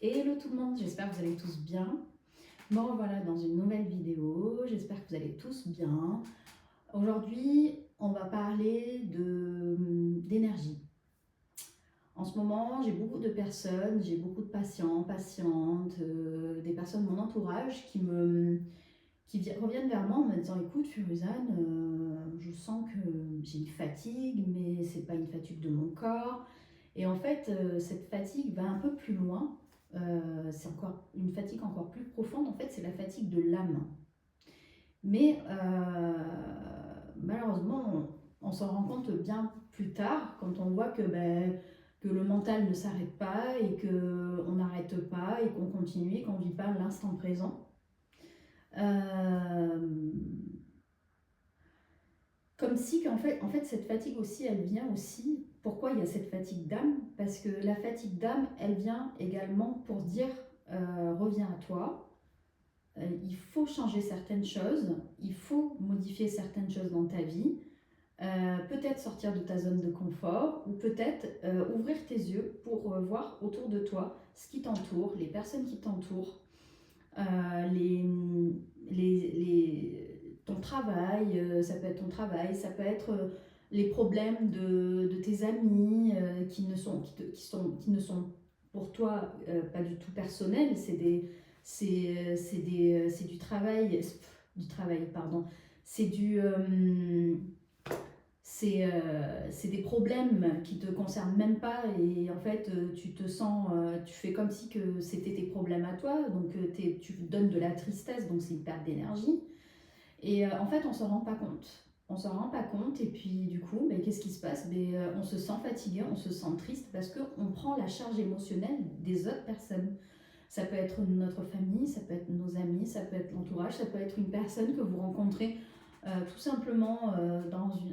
Hello tout le monde, j'espère que vous allez tous bien. Me revoilà dans une nouvelle vidéo, j'espère que vous allez tous bien. Aujourd'hui, on va parler d'énergie. En ce moment, j'ai beaucoup de personnes, j'ai beaucoup de patients, patientes, des personnes de mon entourage qui reviennent vers moi en me disant écoute Furuzane, je sens que j'ai une fatigue, mais c'est pas une fatigue de mon corps. Et en fait, cette fatigue va un peu plus loin. C'est encore une fatigue encore plus profonde. En fait, c'est la fatigue de l'âme. Mais malheureusement, on s'en rend compte bien plus tard quand on voit que le mental ne s'arrête pas et qu'on n'arrête pas et qu'on continue et qu'on ne vit pas l'instant présent. Euh, Comme si en fait, cette fatigue aussi, elle vient aussi. Pourquoi il y a cette fatigue d'âme? Parce que la fatigue d'âme, elle vient également pour dire reviens à toi. Il faut changer certaines choses, il faut modifier certaines choses dans ta vie. Peut-être sortir de ta zone de confort ou peut-être ouvrir tes yeux pour voir autour de toi ce qui t'entoure, les personnes qui t'entourent, les, ton travail, ça peut être ton travail, ça peut être les problèmes de tes amis qui ne sont pour toi pas du tout personnels, c'est du travail, pardon, c'est du, c'est des problèmes qui te concernent même pas et en fait tu te sens, tu fais comme si que c'était tes problèmes à toi, donc tu donnes de la tristesse, donc c'est une perte d'énergie. Et en fait on s'en rend pas compte. On s'en rend pas compte et puis du coup qu'est-ce qui se passe? On se sent fatigué, on se sent triste parce qu'on prend la charge émotionnelle des autres personnes. Ça peut être notre famille, ça peut être nos amis, ça peut être l'entourage, ça peut être une personne que vous rencontrez tout simplement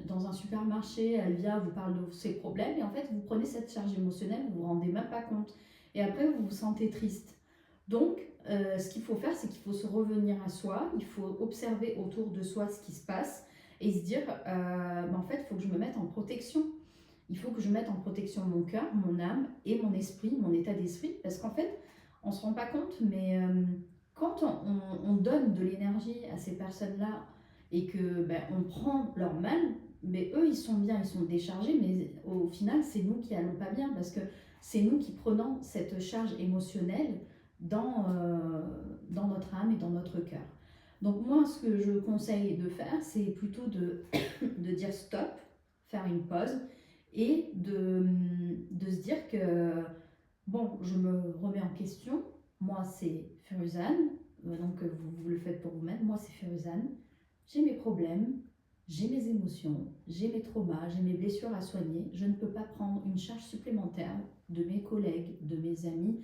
dans un supermarché, elle vient, vous parle de ses problèmes et en fait vous prenez cette charge émotionnelle, vous vous rendez même pas compte et après vous vous sentez triste. Donc ce qu'il faut faire, c'est qu'il faut se revenir à soi, il faut observer autour de soi ce qui se passe et se dire en fait il faut que je me mette en protection. Il faut que je mette en protection mon cœur, mon âme et mon esprit, mon état d'esprit, parce qu'en fait, on ne se rend pas compte, mais quand on donne de l'énergie à ces personnes-là et que on prend leur mal, mais eux, ils sont bien, ils sont déchargés, mais au final, c'est nous qui allons pas bien, parce que c'est nous qui prenons cette charge émotionnelle dans notre âme et dans notre cœur. Donc moi, ce que je conseille de faire, c'est plutôt de dire stop, faire une pause, et de se dire que bon, je me remets en question. Moi, c'est Furuzane. Donc, vous le faites pour vous-même. Moi, c'est Furuzane. J'ai mes problèmes, j'ai mes émotions, j'ai mes traumas, j'ai mes blessures à soigner. Je ne peux pas prendre une charge supplémentaire de mes collègues, de mes amis,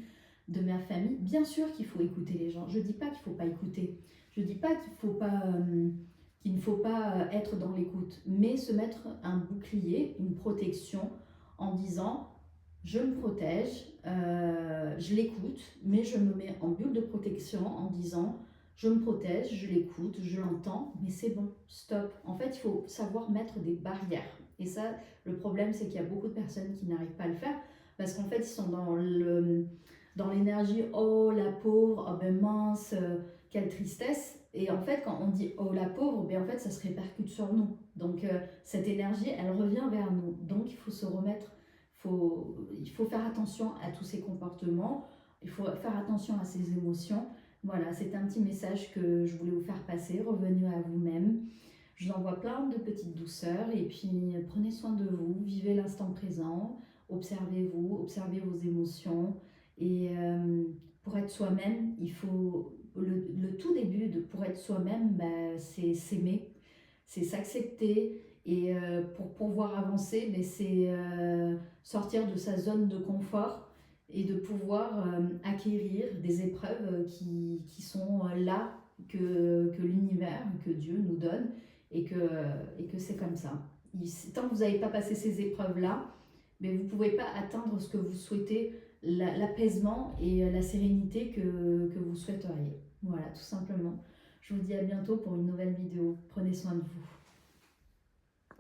de ma famille. Bien sûr qu'il faut écouter les gens. Je ne dis pas qu'il ne faut pas écouter. Je ne dis pas qu'il ne faut pas être dans l'écoute, mais se mettre un bouclier, une protection en disant je me protège, je l'écoute, mais je me mets en bulle de protection en disant je me protège, je l'écoute, je l'entends, mais c'est bon, stop. En fait, il faut savoir mettre des barrières. Et ça, le problème, c'est qu'il y a beaucoup de personnes qui n'arrivent pas à le faire parce qu'en fait, ils sont dans l'énergie oh la pauvre, oh ben mince, quelle tristesse. Et en fait, quand on dit oh la pauvre, en fait, ça se répercute sur nous. Donc, cette énergie, elle revient vers nous. Donc, il faut se remettre. Il faut faire attention à tous ces comportements, il faut faire attention à ses émotions. Voilà, c'est un petit message que je voulais vous faire passer. Revenez à vous-même. Je vous envoie plein de petites douceurs et puis prenez soin de vous, vivez l'instant présent, observez-vous, observez vos émotions. Et pour être soi-même, il faut le tout début pour être soi-même, c'est s'aimer, c'est s'accepter. Et pour pouvoir avancer, mais c'est sortir de sa zone de confort et de pouvoir acquérir des épreuves qui sont là, que l'univers, que Dieu nous donne, et que c'est comme ça. Tant que vous n'avez pas passé ces épreuves-là, mais vous ne pouvez pas atteindre ce que vous souhaitez, l'apaisement et la sérénité que vous souhaiteriez. Voilà, tout simplement. Je vous dis à bientôt pour une nouvelle vidéo. Prenez soin de vous.